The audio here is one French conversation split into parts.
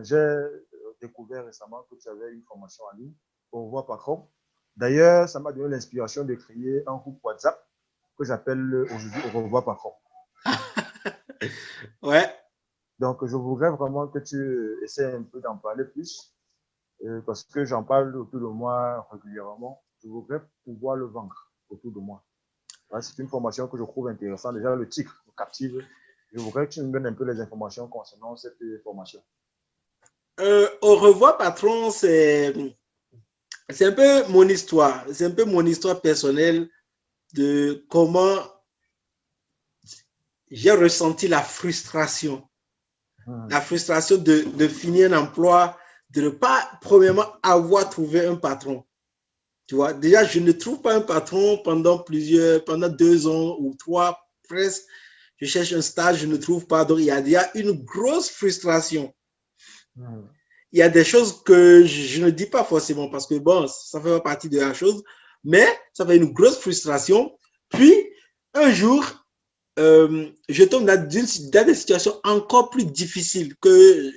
j'ai découvert récemment que tu avais une formation en ligne, Au revoir patron. D'ailleurs, ça m'a donné l'inspiration de créer un groupe WhatsApp que j'appelle aujourd'hui Au revoir patron. Ouais. Donc, je voudrais vraiment que tu essaies un peu d'en parler plus, parce que j'en parle autour de moi régulièrement. Je voudrais pouvoir le vendre autour de moi. Ouais, c'est une formation que je trouve intéressante. Déjà, le titre me captive. Je voudrais que tu me donnes un peu les informations concernant cette formation. Au revoir, patron, c'est un peu mon histoire. C'est un peu mon histoire personnelle de comment j'ai ressenti la frustration. La frustration de finir un emploi, de ne pas, premièrement, avoir trouvé un patron. Tu vois, déjà, je ne trouve pas un patron pendant 2 ans ou 3 presque. Je cherche un stage, je ne trouve pas. Donc, il y a une grosse frustration. Il y a des choses que je ne dis pas forcément parce que, bon, ça fait partie de la chose, mais ça fait une grosse frustration. Puis, un jour, je tombe dans des situations encore plus difficiles que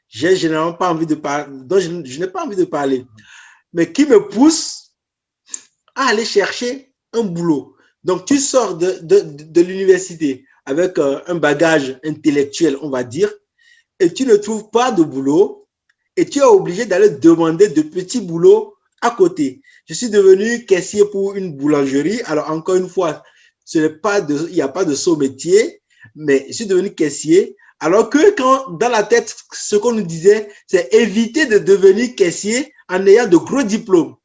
j'ai généralement pas envie de parler, dont je n'ai pas envie de parler, mais qui me poussent à aller chercher un boulot. Donc, tu sors de l'université avec un bagage intellectuel, on va dire, et tu ne trouves pas de boulot, et tu es obligé d'aller demander de petits boulots à côté. Je suis devenu caissier pour une boulangerie. Alors, encore une fois, il n'y a pas de saut métier, mais je suis devenu caissier. Alors que dans la tête, ce qu'on nous disait, c'est éviter de devenir caissier en ayant de gros diplômes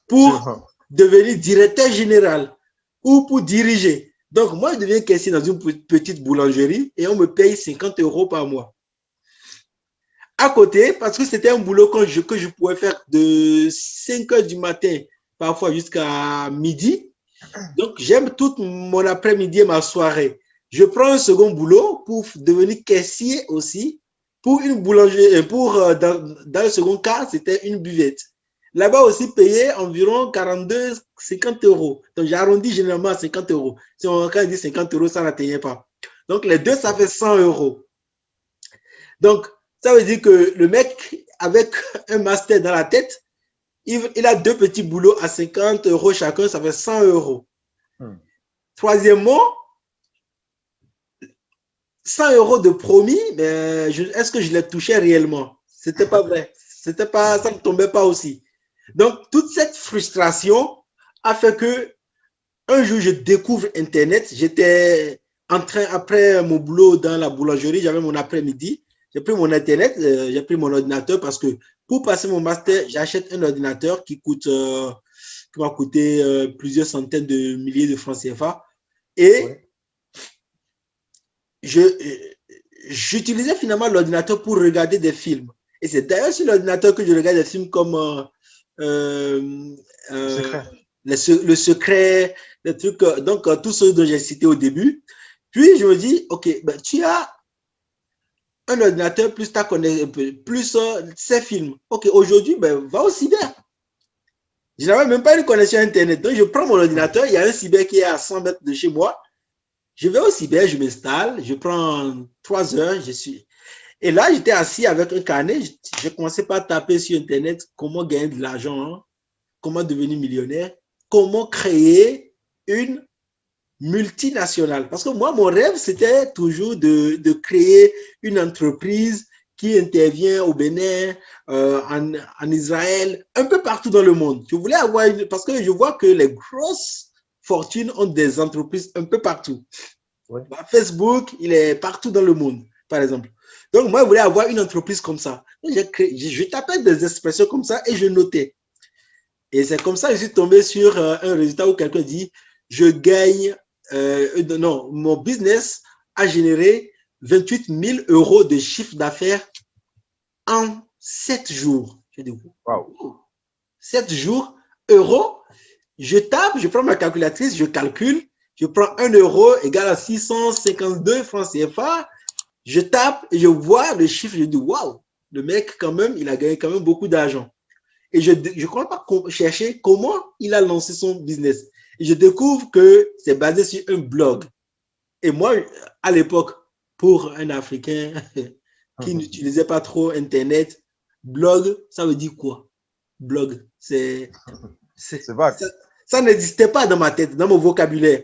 pour devenir directeur général ou pour diriger. Donc, moi, je deviens caissier dans une petite boulangerie et on me paye 50 € par mois. À côté, parce que c'était un boulot que je pouvais faire de 5 h du matin, parfois jusqu'à midi. Donc, j'aime tout mon après-midi et ma soirée. Je prends un second boulot pour devenir caissier aussi. Pour une boulangerie, dans le second cas, c'était une buvette. Là-bas aussi, payé environ 42, 50 €. Donc, j'arrondis généralement à 50 €. Si on dit 50 €, ça n'atteignait pas. Donc, les deux, ça fait 100 €. Donc, ça veut dire que le mec, avec un master dans la tête, il a 2 petits boulots à 50 € chacun, ça fait 100 €. Troisièmement, 100 € de promis, mais est-ce que je les touchais réellement? C'était pas vrai. C'était pas, ça ne tombait pas aussi. Donc, toute cette frustration a fait que un jour, je découvre Internet. J'étais en train, après mon boulot dans la boulangerie, j'avais mon après-midi. J'ai pris mon Internet, j'ai pris mon ordinateur parce que pour passer mon master, j'achète un ordinateur qui m'a coûté plusieurs centaines de milliers de francs CFA. Et j'utilisais finalement l'ordinateur pour regarder des films. Et c'est d'ailleurs sur l'ordinateur que je regarde des films comme le secret, les trucs, donc tous ceux dont j'ai cité au début. Puis je me dis, ok, ben, tu as un ordinateur plus plus ces films. Ok, aujourd'hui, ben, va au cyber. Je n'avais même pas une connexion Internet. Donc je prends mon ordinateur, il y a un cyber qui est à 100 mètres de chez moi. Je vais au cyber, je m'installe, je prends 3 heures, je suis. Et là, j'étais assis avec un carnet, je commençais par taper sur Internet comment gagner de l'argent, hein, comment devenir millionnaire, comment créer une multinationale. Parce que moi, mon rêve, c'était toujours de créer une entreprise qui intervient au Bénin, en Israël, un peu partout dans le monde. Je voulais avoir parce que je vois que les grosses fortunes ont des entreprises un peu partout. Facebook, il est partout dans le monde, par exemple. Donc, moi, je voulais avoir une entreprise comme ça. Je tapais des expressions comme ça et je notais. Et c'est comme ça que je suis tombé sur un résultat où quelqu'un dit, je gagne, non, mon business a généré 28 000 € de chiffre d'affaires en 7 jours. Je dis, wow. 7 jours, euros. Je tape, je prends ma calculatrice, je calcule, je prends 1 € égale à 652 francs CFA. Je tape et je vois le chiffre, je dis, waouh, le mec, quand même, il a gagné quand même beaucoup d'argent. Et je ne crois pas chercher comment il a lancé son business. Et je découvre que c'est basé sur un blog. Et moi, à l'époque, pour un Africain, qui n'utilisaient pas trop Internet. Blog, ça veut dire quoi? Blog, c'est vague. Ça n'existait pas dans ma tête, dans mon vocabulaire.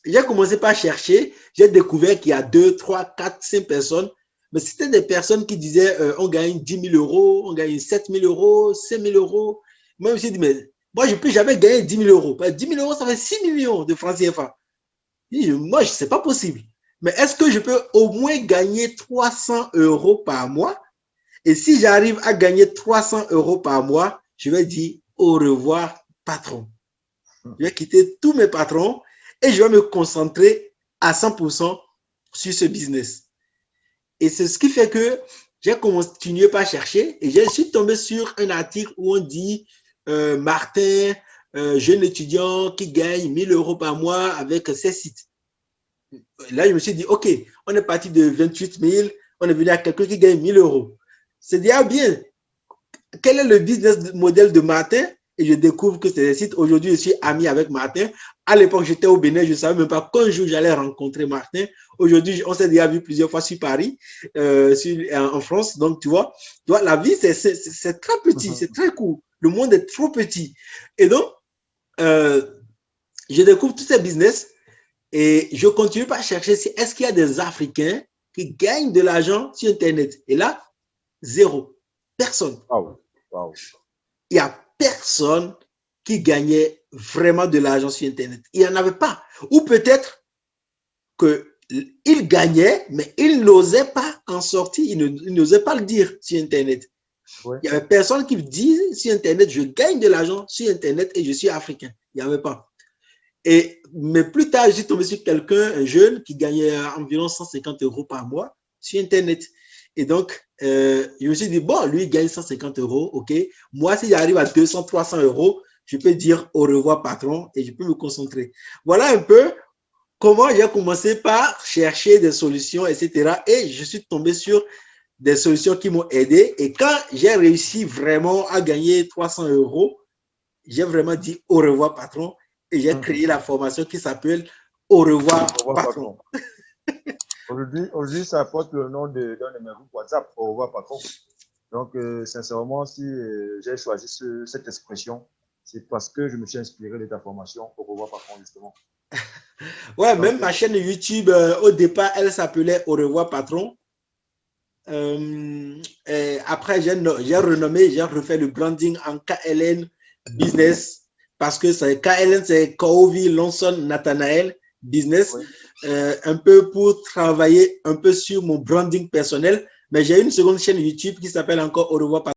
J'ai commencé par chercher, j'ai découvert qu'il y a 2, 3, 4, 5 personnes, mais c'était des personnes qui disaient on gagne 10 000 euros, on gagne 7 000 euros, 5 000 euros. Moi, je me suis dit, mais moi, je ne peux jamais gagner 10 000 euros. 10 000 euros, ça fait 6 millions de francs CFA. Moi, ce n'est pas possible. Mais est-ce que je peux au moins gagner 300 euros par mois? Et si j'arrive à gagner 300 euros par mois, je vais dire au revoir, patron. Je vais quitter tous mes patrons et je vais me concentrer à 100% sur ce business. Et c'est ce qui fait que j'ai continué par chercher et je suis tombé sur un article où on dit Martin, jeune étudiant qui gagne 1 000 euros par mois avec ses sites. Là, je me suis dit, OK, on est parti de 28 000, on est venu à quelqu'un qui gagne 1 000 euros. C'est déjà bien. Quel est le business model de Martin? Et je découvre que c'est des sites. Aujourd'hui, je suis ami avec Martin. À l'époque, j'étais au Bénin, je ne savais même pas qu'un jour j'allais rencontrer Martin. Aujourd'hui, on s'est déjà vu plusieurs fois sur Paris, en France. Donc, tu vois, la vie, c'est très petit, c'est très court. Le monde est trop petit. Et donc, je découvre tous ces business et je continue par chercher si est-ce qu'il y a des Africains qui gagnent de l'argent sur Internet. Et là, zéro. Personne. Wow. Wow. Il n'y a personne qui gagnait vraiment de l'argent sur Internet. Il n'y en avait pas. Ou peut-être qu'il gagnait, mais il n'osait pas en sortir. Il n'osait pas le dire sur Internet. Ouais. Il n'y avait personne qui disait sur Internet, je gagne de l'argent sur Internet et je suis africain. Il n'y avait pas. Mais plus tard, je suis tombé sur quelqu'un, un jeune, qui gagnait environ 150 euros par mois sur Internet. Et donc, je me suis dit, bon, lui, il gagne 150 euros, OK. Moi, si j'arrive à 200, 300 euros, je peux dire au revoir, patron, et je peux me concentrer. Voilà un peu comment j'ai commencé par chercher des solutions, etc. Et je suis tombé sur des solutions qui m'ont aidé. Et quand j'ai réussi vraiment à gagner 300 euros, j'ai vraiment dit au revoir, patron, et j'ai créé la formation qui s'appelle Au revoir, patron. Aujourd'hui, ça porte le nom d'un de mes groupes WhatsApp, Au revoir, patron. Donc, sincèrement, si j'ai choisi cette expression, c'est parce que je me suis inspiré de ta formation, Au revoir, patron, justement. Ouais, donc, même ma chaîne YouTube, au départ, elle s'appelait Au revoir, patron. Après, j'ai renommé, j'ai refait le branding en KLN Business parce que KLN, c'est Kovi Lonson Nathanael Business, oui. Un peu pour travailler un peu sur mon branding personnel. Mais j'ai une seconde chaîne YouTube qui s'appelle encore Au revoir, patron.